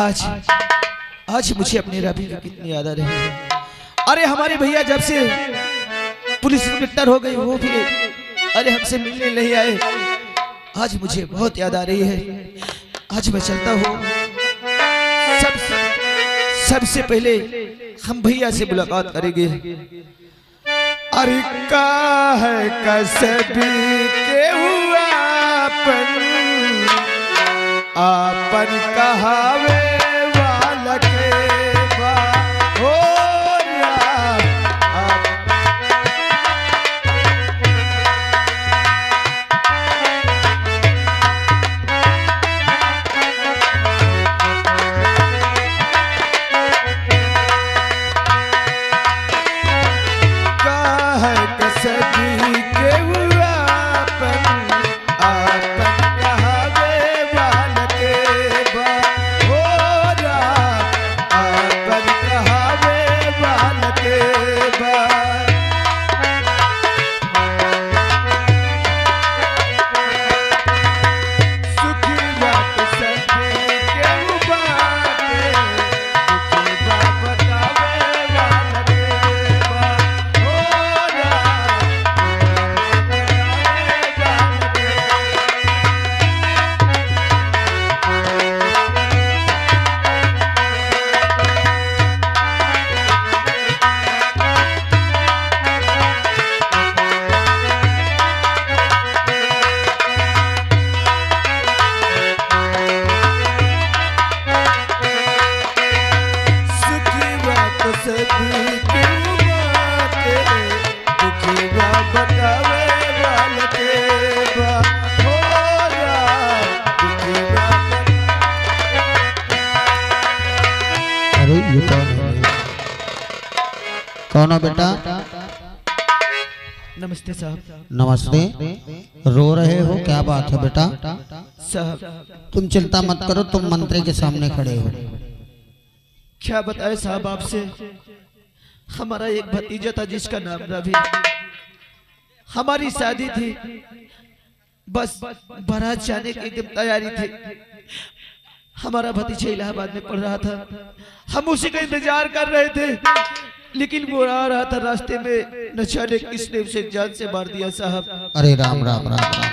आज आज मुझे अपने रवि की कितनी याद आ रही है। अरे हमारे भैया जब से पुलिस इंस्पेक्टर हो गई वो भी अरे हमसे मिलने नहीं आए। आज मुझे बहुत याद आ रही है। आज मैं चलता हूँ, सबसे पहले हम भैया से मुलाकात करेंगे। अरे का है कसबी के हुआ आपन कहावे वाला के बा हो कौन हो बेटा? नमस्ते साहब। नमस्ते। रो रहे हो, क्या बात है बेटा? साहब तुम चिंता मत करो, तुम मंत्री के सामने खड़े हो। क्या बताए साहब आपसे, हमारा एक भतीजा था जिसका नाम रवि। हमारी शादी थी, बस बारात जाने की एकदम तैयारी थी। हमारा भतीजा इलाहाबाद में पढ़ रहा था, हम उसी का इंतजार कर रहे थे, लेकिन वो आ रहा था, रास्ते में न जाने किसने उसे जान से मार दिया साहब। अरे राम राम राम राम,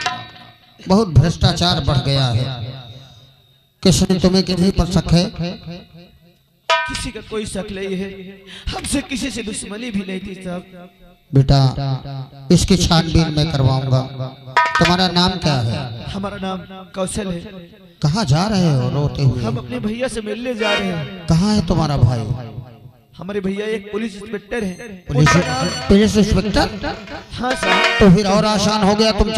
बहुत भ्रष्टाचार बढ़ गया है। किसने तुम्हें किसी पर शक है? किसी का कोई शक नहीं है, हमसे किसी से दुश्मनी भी नहीं थी साहब। बेटा इसकी छानबीन मैं करवाऊंगा। तुम्हारा नाम क्या है? हमारा नाम कौशल है। कहाँ जा रहे हो रोते हुए? हम अपने भैया से मिलने जा रहे हैं। कहाँ है तुम्हारा भाई? हमारे भैया एक पुलिस इंस्पेक्टर हैं। Police inspector? हाँ साहब। तो फिर और आसान हो गया, तुम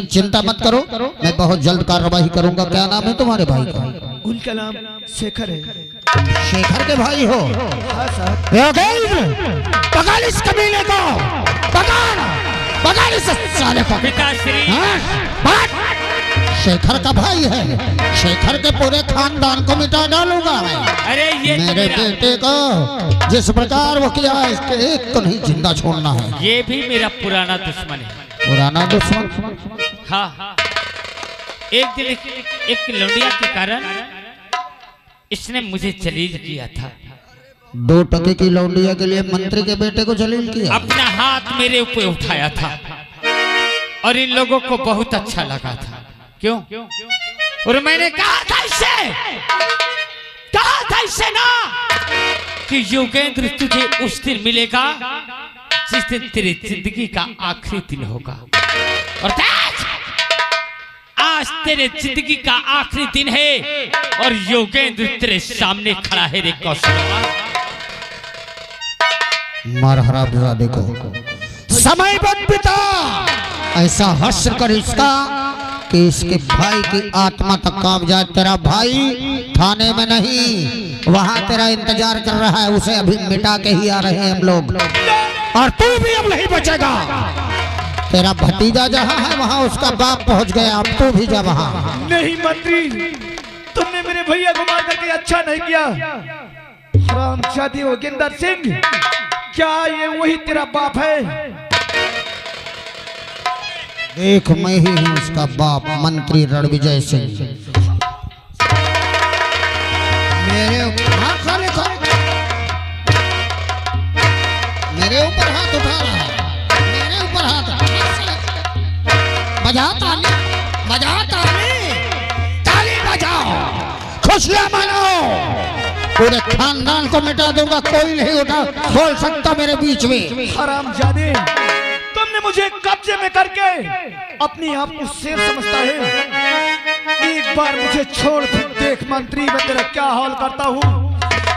चिंता मत करो, मैं बहुत जल्द कार्रवाई करूंगा। क्या नाम है तुम्हारे भाई का? उनका नाम शेखर है। शेखर के भाई हो? हाँ साहब। पकड़ इस कमीने को, पकड़ इस साले को। शेखर का भाई है, शेखर के पूरे खानदान को मिटा डालूंगा मैं। अरे ये मेरे बेटे को जिस प्रकार वो किया, इसके एक को नहीं जिंदा छोड़ना है। ये भी मेरा पुराना दुश्मन है। पुराना दुश्मन? हाँ, एक दिन एक लौंडिया के कारण इसने मुझे जलील किया था। 2 टके की लौंडिया के लिए मंत्री के बेटे को जलील किया? अपना हाथ मेरे ऊपर उठाया था और इन लोगों को बहुत अच्छा लगा था। क्यों? और मैंने कहा था इससे ना कि योगेंद्र तुझे उस दिन मिलेगा जिस दिन तेरी जिंदगी का आखिरी दिन होगा। और आज तेरे जिंदगी का आखिरी दिन है और योगेंद्र तेरे सामने खड़ा है रे कौशल। मार हरामजादे को, समय बन पिता ऐसा हश्र कर इसका कि इसके भाई की आत्मा तक कांप जाए। तेरा भाई थाने में नहीं, वहां तेरा इंतजार कर रहा है, उसे अभी मिटा के ही आ रहे हैं हम लोग। और तू भी अब नहीं बचेगा। तेरा भतीजा जहां है वहां उसका बाप पहुंच गया, अब तू भी जा वहां। नहीं मंत्री, तुमने मेरे भैया को मार करके अच्छा नहीं किया। हरामजादी योगेंद्र सिंह, क्या ये वही तेरा बाप है? देख मैं ही हूँ उसका बाप, मंत्री रणविजय सिंह। मेरे हाथ साले को मेरे ऊपर हाथ उठा रहा है, मेरे ऊपर हाथ बजा ताली, बजा ताली, ताली बजाओ, खुशियां मनाओ। पूरे खानदान को मिटा दूंगा, कोई नहीं उठा बोल सकता मेरे बीच में। हरामजादे, तुमने मुझे कब्जे में करके अपनी आप को शेर समझता है। एक बार मुझे छोड़ फिर देख मंत्री, मैं तेरा क्या हाल करता हूँ।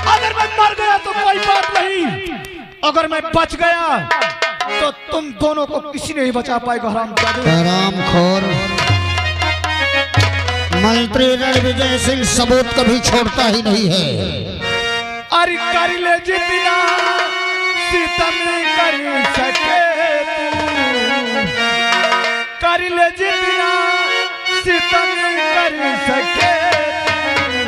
अगर मैं मर गया तो कोई बात नहीं, अगर मैं बच गया तो तुम दोनों को किसी नहीं बचा पाएगा। हरामजादे, हरामखोर मंत्री रणविजय सिंह सबूत कभी छोड़ता ही नहीं है। अरे कर ले जितना सितम कर सके तू, कर ले जितना सितम कर सके तू,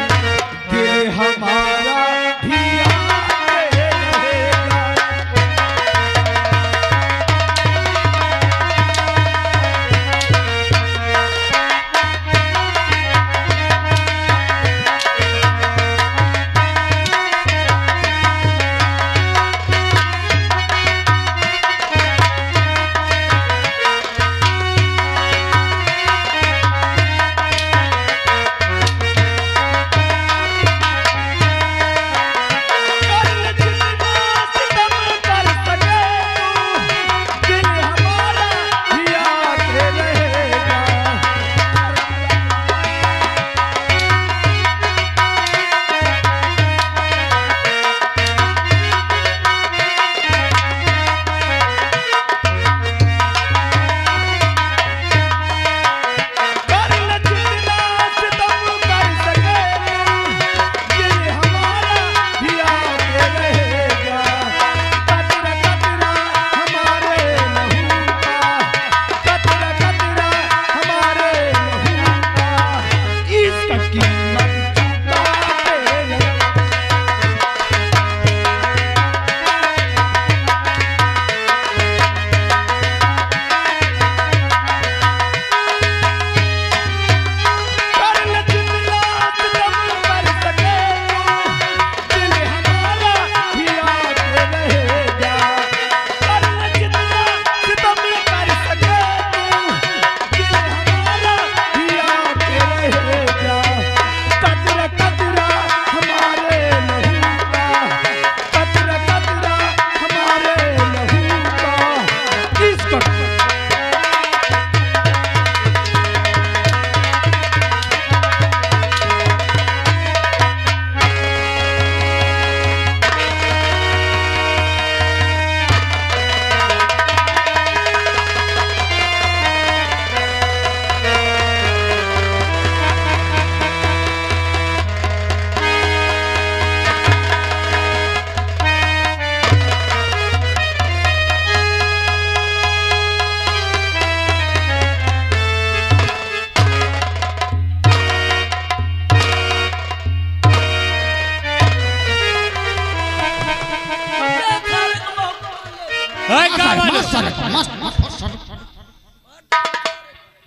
दिल हमारा भी आगे रहेगा।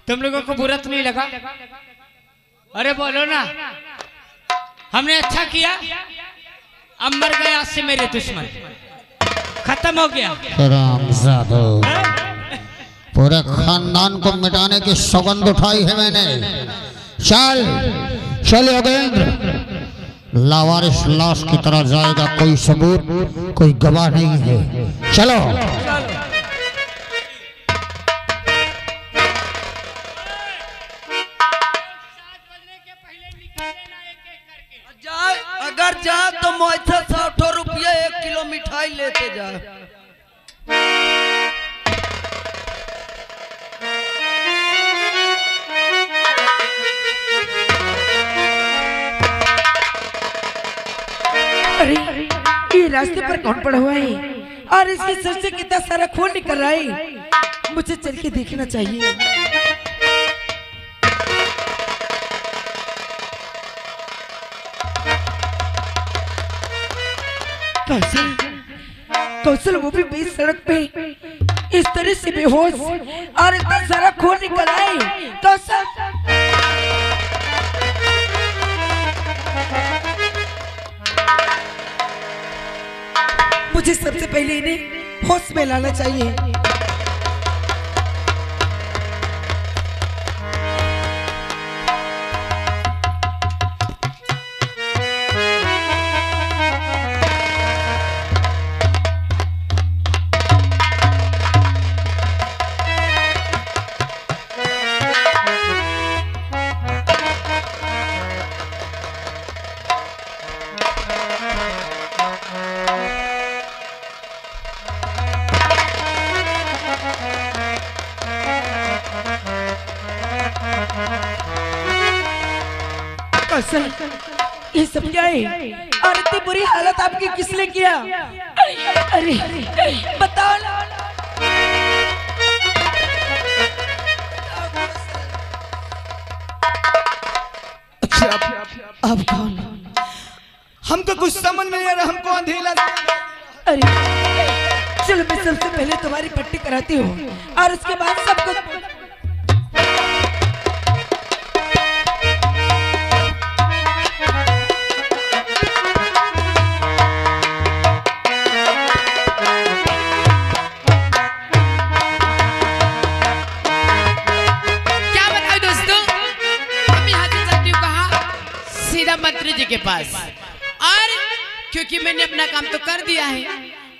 तुम लोगों को बुरा तो नहीं लगा? अरे बोलो ना, हमने अच्छा किया। अब मर गए आज से मेरे दुश्मन, खत्म हो गया। रामजादो, पूरे खानदान को मिटाने की सौगंध उठाई है मैंने। चल चल योगेंद्र, लावारिस लाश की तरह जाएगा, कोई सबूत कोई गवाह नहीं है। चलो अगर जा तो मुझसे 100 रुपये 1 किलो मिठाई लेते जा। अरे ये रास्ते पर कौन पड़ा हुआ है और इसके सर से कितना सारा खून निकल रहा है? मुझे चल के देखना चाहिए। कौशल, कौशल वो भी बीच सड़क पे इस तरह से बेहोश और इतना सारा खून निकल आए। कौशल मुझे सबसे पहले इन्हें होश में लाना चाहिए। कौशल, ये सब क्या है? और इतनी बुरी हालत आपकी किसने किया? अरे बताओ ना। अच्छा आप कौन? हमको कुछ समझ नहीं आ रहा, हमको अंधेला। अरे चलो मैं सबसे पहले तुम्हारी पट्टी कराती हूँ और उसके बाद सब कुछ। मंत्री जी के पास, और क्योंकि मैंने अपना काम तो कर दिया है,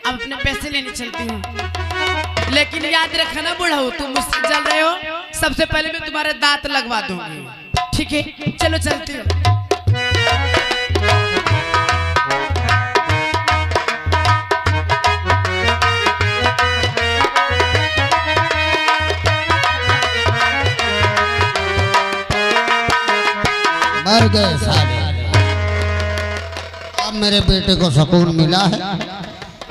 अब अपने पैसे लेने चलती हूँ। लेकिन याद रखना बुढ़ाऊ, तुम मुझसे जल रहे हो, सबसे पहले मैं तुम्हारे दांत लगवा दूंगी। ठीक है, चलो चलती हूँ। मर गए सारे। अब मेरे बेटे को सुकून मिला है।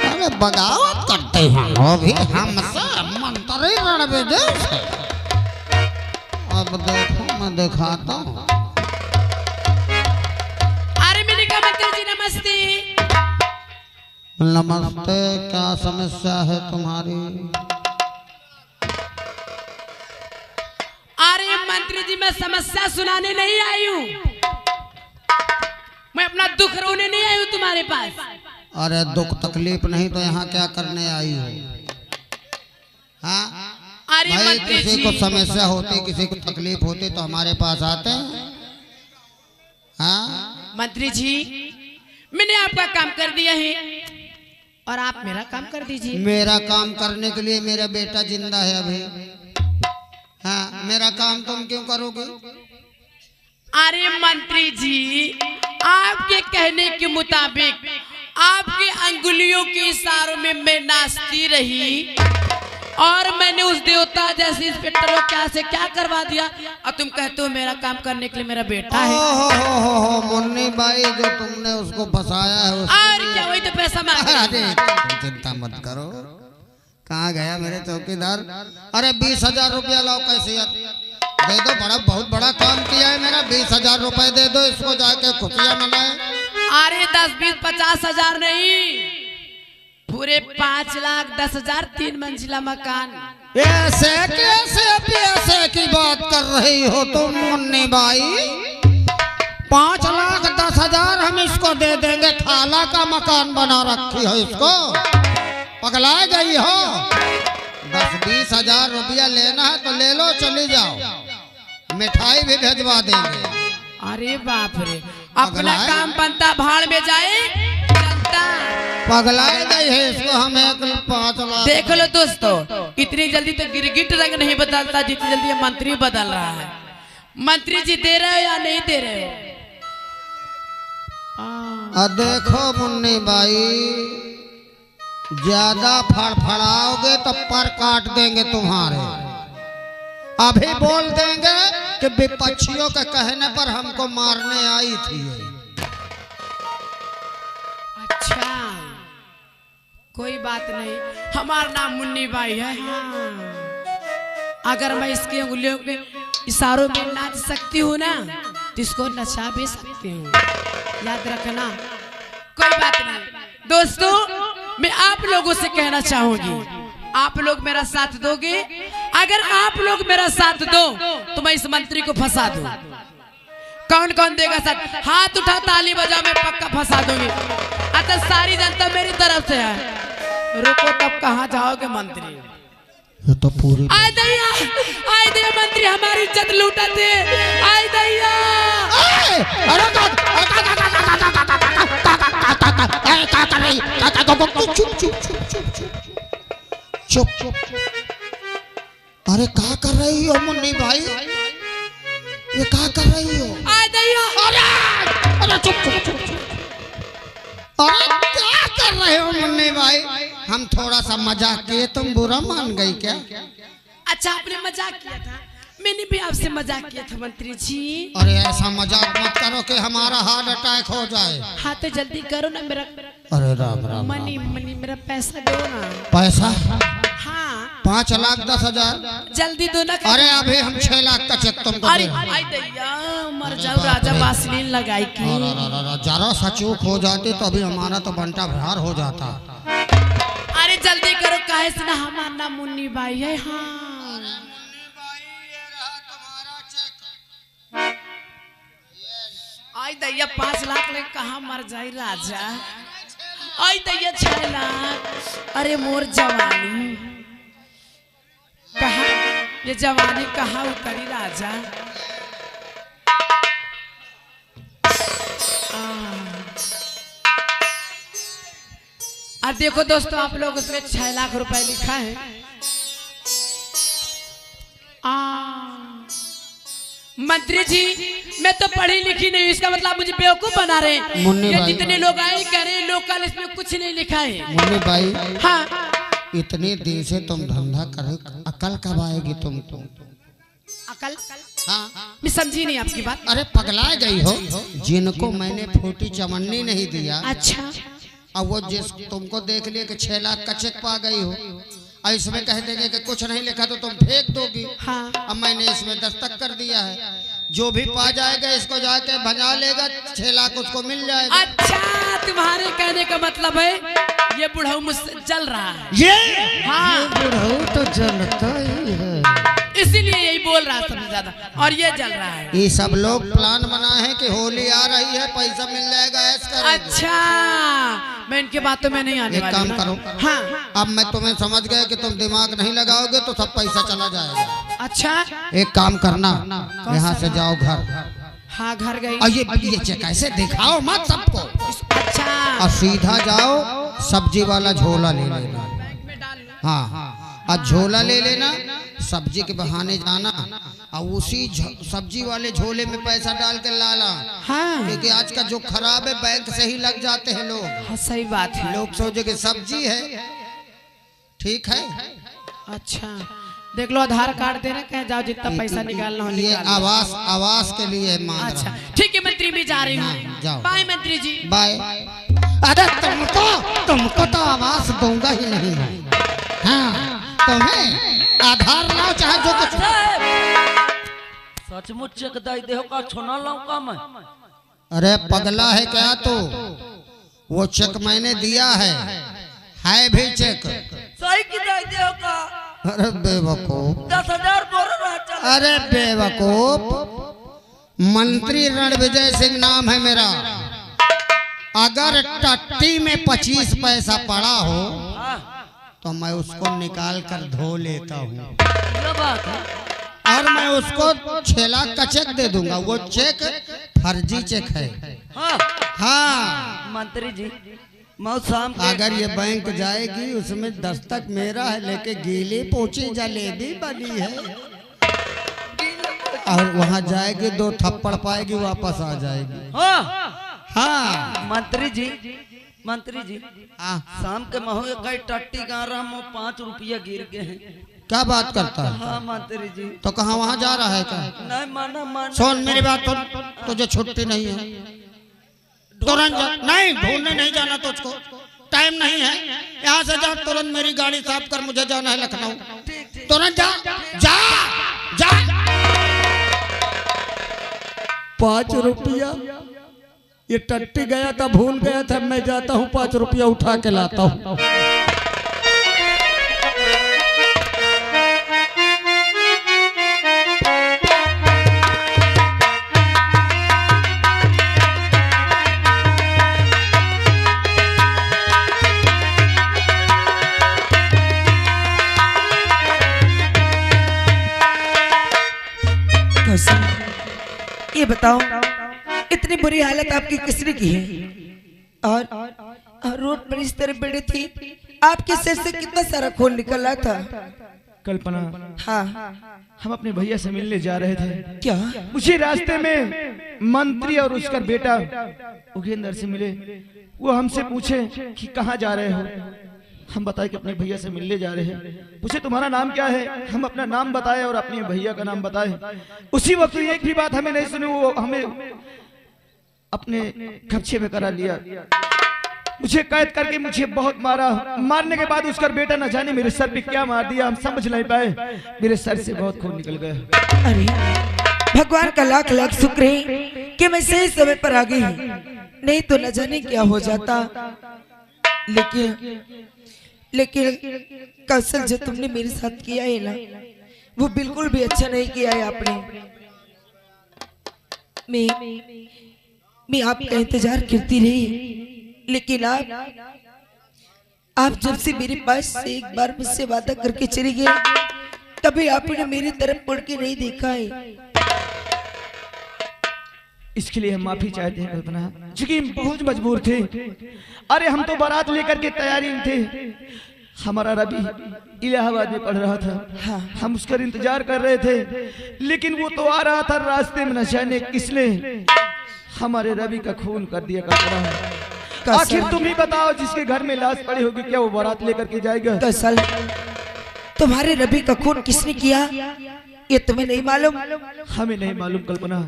अरे बगावत करते हैं वो भी हमसे, मंत्री रणविदेश है। अब देखो मैं दिखाता हूँ। अरे मैंने कहा मंत्री जी नमस्ते। नमस्ते, क्या समस्या है तुम्हारी? अरे मंत्री जी, मैं समस्या सुनाने नहीं आई हूँ, मैं अपना दुख रोने नहीं आई हूँ तुम्हारे पास। अरे दुख तकलीफ नहीं तो यहाँ क्या करने आई हो? हाँ अरे भाई, मंत्री किसी जी, को समस्या होती, किसी को तकलीफ होती तो हमारे पास आते हैं। हाँ मंत्री जी, मैंने आपका काम कर दिया है और आप मेरा काम कर दीजिए। मेरा काम करने के लिए मेरा बेटा जिंदा है अभी। हाँ, मेरा काम तुम क्यों करोगे? अरे मंत्री जी, आपके कहने के मुताबिक आपके अंगुलियों के इशारों में मैं नाचती रही और मैंने उस देवता जैसे इंस्पेक्टर को क्या से क्या करवा दिया, और तुम कहते हो मेरा काम करने के लिए मेरा बेटा है। हो मुन्नी बाई, जो तुमने उसको फंसाया है और क्या, वही तो पैसा मांग रहा है। अरे तुम चिंता मत करो। कहाँ गया मेरे चौकीदार? अरे 20,000 रुपया लाओ, कैसे दे दो। बहुत बड़ा काम किया है मेरा। 20,000 रुपए दे दो, इसको जाके खुशियां मनाए। अरे 10, 20, 50,000 नहीं, पूरे 5,10,000, 3 मंजिला मकान। ऐसे कैसे पैसे की बात कर रही हो तुम मुन्नी बाई? 5,10,000 हम इसको दे देंगे। खाला का मकान बना रखी हो इसको, पगला गई हो। 10-20,000 रुपया लेना है तो ले लो, चली जाओ, मिठाई भी भेजवा देंगे। अरे बाप रे, अपना काम बनता भाड़ में जाए, जनता पगलाई गई है इसको। हम 1,05,000 देख लो दोस्तों, इतनी जल्दी तो गिरगिट रंग नहीं बदलता जितनी जल्दी ये मंत्री बदल रहा है। मंत्री जी दे रहे हो या नहीं दे रहे हो? देखो मुन्नी बाई, ज्यादा फड़फड़ाओगे तो पर काट देंगे तुम्हारे। अभी बोल देंगे कि विपक्षियों के कहने पर हमको मारने आई थी। अच्छा, कोई बात नहीं, हमारा नाम मुन्नी बाई है। हाँ, अगर मैं इसकी उंगलियों के इशारों में नाच सकती हूँ ना, तो इसको नचा भी सकती हूँ, याद रखना। कोई बात नहीं दोस्तों, मैं आप लोगों से कहना चाहूंगी, आप लोग मेरा साथ दोगे? अगर आप लोग मेरा साथ दो तो मैं इस मंत्री को फंसा दूं। कौन कौन देगा सर? हाथ उठा, ताली बजा, मैं पक्का फंसा दूंगी। अच्छा सारी जनता मेरी तरफ से है। रुको तब कहाँ जाओगे मंत्री? ये तो पूरी आय दैया, आय दैया, मंत्री हमारी इज्जत लूटते। आय दैया, चुप चुप। अरे क्या कर रही हो मुन्नी भाई? ये क्या कर रही हो? आय दैया, अरे चुप चुप चुप चुप। अरे क्या कर रहे हो मुन्नी भाई? हम थोड़ा सा मजाक किए, तुम बुरा मान गई क्या? अच्छा आपने मजाक किया था, मैंने भी आपसे मजाक किया था मंत्री जी। अरे ऐसा मजाक मत करो कि हमारा हार्ट अटैक हो जाए। हाँ तो जल्दी करो ना, मेरा अरे राम राम मनी मनी मेरा पैसा दो ना। पैसा हाँ 5,10,000। जल्दी दो ना। अरे अभी हम 6 लाख का चेक तुमको अरे दे रहे हैं। आई दैया, मर जाओ राजा वासलीन लगाई की। जरा सा चूक हो जाती तो अभी हमारा तो बंटा भार हो जाता। अरे जल्दी करो, काहे से ना हमारा नाम मुन्नी बाई है। हाँ आई दैया 5 लाख ले कहाँ मर जाए राजा। आई दैया 6 लाख। अरे मोर जवानी कहाँ, ये जवानी कहाँ उतरी राजा। अब देखो दोस्तों आप लोग उसमें 6 लाख रुपए लिखा है। मंत्री जी मैं तो पढ़ी लिखी नहीं हूँ, इसका मतलब मुझे बेवकूफ बना रहे हैं। मुन्नी ये भाई, जितने लोग आए कह रहे हैं लोकल, इसमें कुछ नहीं लिखा है। मुन्नी भाई हाँ इतने दिन से तुम धंधा कर, अकल कब आएगी तुमको? अकल? हाँ मैं समझी नहीं आपकी बात। अरे पगला गई हो। जिनको मैंने फूटी चमन्नी नहीं दिया, अच्छा अब वो जिस तुमको देख लिए कि 6 लाख का चेक पा गई हो, और इसमें कह देंगे कि कुछ नहीं लिखा तो तुम फेंक दोगी। हाँ अब मैंने इसमें दस्तक कर दिया है, जो भी पा जाएगा इसको जाके भजा लेगा, 6 लाख उसको मिल जाएगा। अच्छा तुम्हारे कहने का मतलब है ये बुढ़ऊ मुझसे जल रहा है। ये हाँ बुढ़ऊ तो जलता ही है, इसीलिए यही बोल रहा है सबसे ज्यादा, और ये जल रहा है। ये सब लोग प्लान बना है कि होली आ रही है, पैसा मिल जाएगा, ऐश करेंगे। अच्छा मैं इनके बातों में नहीं आने एक वाली काम ना। करो, हाँ अब मैं तुम्हें समझ गया कि तुम दिमाग नहीं लगाओगे तो सब पैसा चला जाएगा। अच्छा एक काम करना, यहाँ से जाओ घर, हाँ घर गई। और ये चेक ऐसे दिखाओ मत सबको, अच्छा और सीधा जाओ सब्जी वाला झोला ले लेना। हाँ और झोला ले लेना, सब्जी के बहाने जाना, और उसी सब्जी वाले झोले में पैसा डाल के लाना। हाँ क्योंकि आज का जो खराब है बैंक से ही लग जाते हैं लोग। हाँ सही बात है। लोग सोचे कि सब्जी है, ठीक है। अच्छा देख लो आधार कार्ड देना, कहीं जाओ जितना पैसा निकालना हो ये निकाल लो। आवास के लिए मांग रहा अच्छा हूं। ठीक है मंत्री भी जा रही हाँ, हूँ। जाओ। बाय मंत्री जी। बाय। अरे तुमको तो आवास दूंगा ही नहीं है। हाँ तुम्हें आधार लाओ चाहे जो कुछ। सचमुच चेक दाई देहो का छोना लाऊं का मैं? अरे पगला है क्या तू? वो चेक मैंने दिया है भी चेक। सही की दाई देहो का? अरे बेवकूफ, 10,000 बोल रहा चल। अरे बेवकूफ, मंत्री रणविजय सिंह नाम है मेरा। अगर टट्टी में 25 पैसा पड़ा हो तो मैं उसको निकाल कर धो लेता हूँ, क्या बात है? और मैं उसको 6 लाख का चेक दे दूंगा। वो चेक फर्जी चेक है। हाँ हाँ मंत्री जी मैं शाम को अगर ये बैंक जाएगी उसमें दस्तक मेरा है, लेके गीली पोची जलेबी बनी है, और वहाँ जाएगी 2 थप्पड़ पाएगी, वापस आ जाएगी। हाँ हाँ मंत्री जी हाँ, शाम के महू कई टट्टी गा रहा हूँ, 5 रुपया गिर गए हैं। क्या बात करता है? हाँ मंत्री जी तो कहाँ वहाँ जा रहा है क्या? नहीं माना सुन मेरी बात सुन, तुझे छुट्टी नहीं है, तुरंत जा। नहीं ढूंढने नहीं जाना तुझको, टाइम नहीं है। यहाँ से जा, तुरंत मेरी गाड़ी साफ कर, मुझे जाना है लखनऊ। तुरंत जा जा जा। 5 रुपया, ये टट्टी गया था, भूल गया था, मैं जाता हूँ 5 रुपया उठा के लाता हूँ। ये बताओ इतनी बुरी हालत आपकी किसने की है? और रोड पर इस तरह पड़ी थी, आपके सिर से कितना सारा खून निकल रहा था। कल्पना, हाँ, हम अपने भैया से मिलने जा रहे थे। क्या? मुझे रास्ते में मंत्री और उसका बेटा उगेंद्र से मिले। वो हमसे पूछे कि कहाँ जा रहे हो। हम बताए कि अपने भैया से मिलने जा रहे हैं। पूछे तुम्हारा नाम क्या है। हम अपना नाम बताए और अपने भैया का नाम बताए। उसी वक्त एक भी बात हमें नहीं सुनी, वो हमें अपने कब्जे में करा लिया। मुझे कैद करके मुझे बहुत मारा। मारने के बाद उसका बेटा न जाने मेरे सर पे क्या मार दिया, हम समझ नहीं पाए। मेरे सर से बहुत खून निकल गया। अरे भगवान का लाख लाख शुक्र है कि मैं सही समय पर आ गई, नहीं तो न जाने क्या हो जाता। लेकिन कौशल जो तुमने मेरे साथ किया है ना, वो बिल्कुल भी अच्छा नहीं किया है आपने। मैं आपका इंतजार करती रही, लेकिन आप जब से मेरे पास से एक बार मुझसे वादा करके चली गए, कभी आपने मेरी तरफ मुड़ के नहीं देखा है। इसके लिए हम माफी चाहते हैं कल्पना, क्योंकि हम बहुत मजबूर थे। अरे हम तो बारात लेकर के तैयारी में थे। हमारा रवि इलाहाबाद में पढ़ रहा था। हम उसका इंतजार कर रहे थे, लेकिन वो तो आ रहा था। रास्ते में न जाने किसने हमारे रवि का खून कर दिया। कल्पना, आखिर तुम ही बताओ, जिसके घर में लाश पड़ी होगी क्या वो बारात लेकर के जाएगा? कौशल, तुम्हारे रवि का खून किसने किया ये तुम्हें नहीं मालूम? हमें नहीं मालूम कल्पना।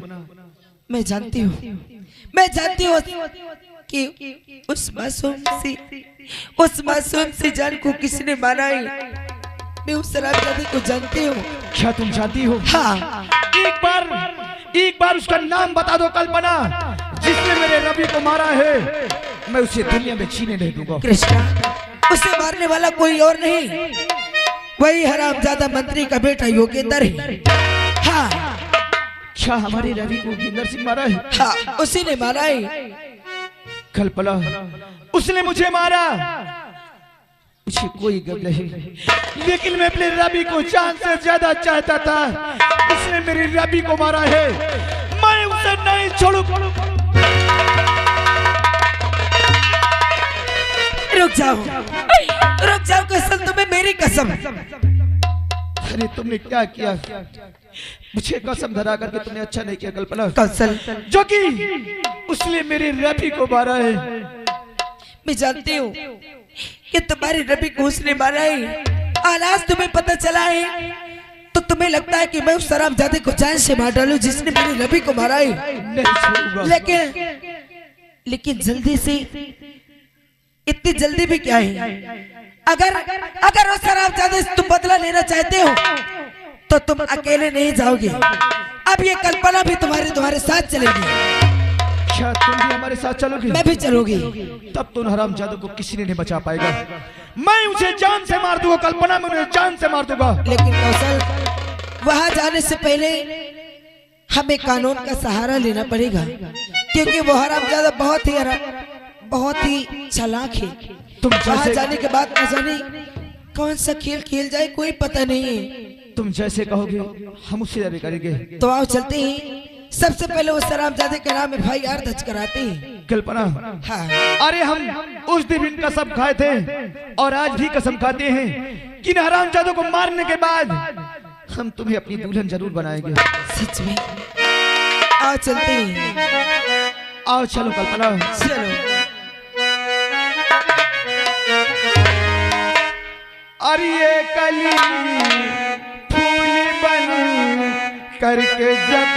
मैं जानती हूँ कि उस मासूम से जान को किसने मारा है। मैं उस शराबजादी को जानती हूँ। क्या तुम जानती हो? हाँ। एक बार उसका नाम बता दो कल्पना, जिसने मेरे रवि को मारा है। मैं उसे दुनिया में जीने नहीं दूंगा। कृष्णा, उसे मारने वाला कोई और नहीं, वही हरामजादा मंत्री का बेटा योगेंद्र है। हाँ। क्या हमारे रवि को योगेंद्र सिंह मारा है? हाँ, उसी ने मारा है। कल्पना, उसने मुझे मारा, मुझे कोई गम नहीं, लेकिन मैं अपने रवि को जान से ज्यादा चाहता था। उसने मेरे रवि को मारा है, मैं उसे नहीं छोड़ू। रुक जाओ कसम, तुम्हें मेरी कसम। अरे तुमने क्या किया? मुझे कसम धरा करके तुमने अच्छा नहीं किया कल्पना। कौशल, जो कि उसने मेरे रवि को मारा है। मैं जानती हूँ कि तुम्हारे रवि को उसने मारा है, और आज तुम्हें पता चला है तो तुम्हें लगता है कि मैं उस हरामजादे को जान से मार डालूं जिसने मेरे रवि को मारा है। नहीं छोड़ूंगा। लेकिन जल्दी से, इतनी जल्दी भी क्या है? अगर उस हरामजादे से तुम बदला लेना चाहते हो तो तुम अकेले नहीं जाओगे। अब ये कल्पना भी तुम्हारे साथ चलेगी। क्या तुम भी हमारे साथ चलोगी? मैं भी चलूंगी। तब तो हरामजादे को किसी ने नहीं बचा पाएगा। मैं उसे जान से मार दूंगा कल्पना, मैं उन्हें जान से मार दूंगा। लेकिन कौशल, वहां जाने से पहले हमें कानून का सहारा लेना पड़ेगा, क्योंकि वो हरामजादा बहुत ही चालाक है। तुम वहां जाने के बाद न जाने कौन सा खेल खेल जाए, कोई पता नहीं है। तुम जैसे कहोगे हम उसे जारी करेंगे। तो आओ चलते हैं। सबसे पहले उस हरामजादे के नाम FIR दर्ज कराते हैं। कल्पना, हाँ। अरे हम उस दिन कसम खाए थे और आज भी कसम खाते हैं कि हरामजादों को मारने के बाद हम तुम्हें अपनी दुल्हन जरूर बनाएंगे। सच में? आओ चलते हैं। आओ चलो कल्पना, चलो। अरे ये कली फूल बन करके जब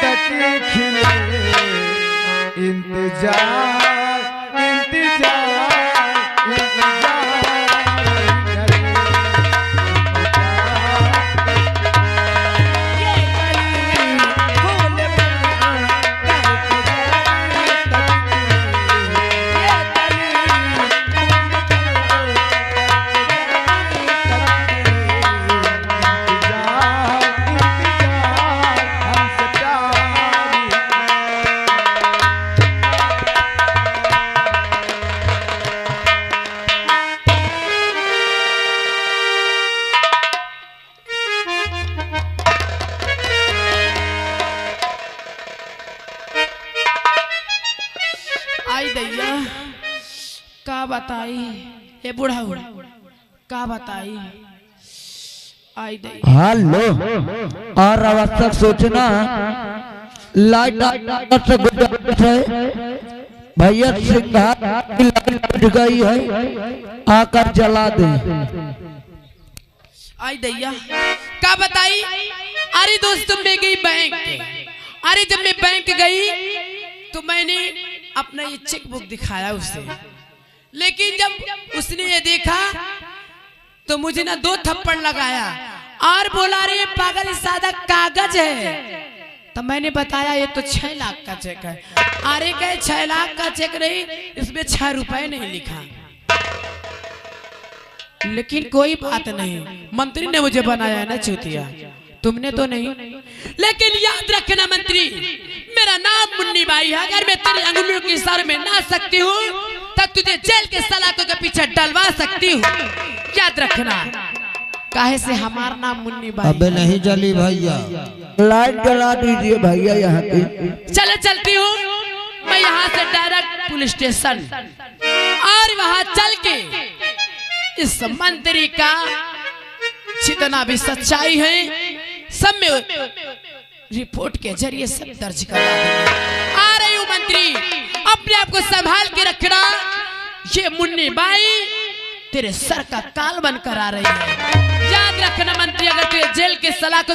तक खिले, इंतजार बताई ये बूढ़ा का बताई आई दे हेलो और आवश्यक सूचना लाइट से गुजर है भैया सिंघार की लाइट गई है आकर जला दे। आई दैया का बताई। अरे दोस्त मैं गई बैंक। अरे जब मैं बैंक गई तो मैंने अपना ये चेक बुक दिखाया उसे, लेकिन जब उसने ये देखा तो मुझे ना 2 थप्पड़ लगाया और बोला रे पागल ये सादा कागज है। तो मैंने बताया ये तो 6 लाख का चेक है। अरे कहे 6 लाख का चेक नहीं, इसमें 6 रुपए नहीं लिखा। लेकिन कोई बात नहीं, मंत्री ने मुझे बनाया है ना चूतिया, तुमने तो नहीं। लेकिन याद रखना मंत्री, मेरा नाम मुन्नी बाई है। अगर मैं तेरे अंगुलियों के इशारे में ना सकती हूँ तब तुझे जेल के सलाखों के पीछे डलवा सकती हूँ, याद रखना। काहे से हमारा नाम मुन्नी बाई। अबे नहीं जली भैया, लाइट जला दीजिए भैया यहाँ की। चले चलती हूँ मैं यहाँ से डायरेक्ट पुलिस स्टेशन, और वहाँ चल के इस मंत्री का जितना भी सच्चाई है सब में रिपोर्ट के जरिए सब दर्ज करा दूंगा। आ रही हूँ मंत्री, अपने आप को संभाल के रखना। ये मुन्नी बाई तेरे सर का काल बनकर आ रही है, याद रखना मंत्री। अगर तुझे जेल के सलाखों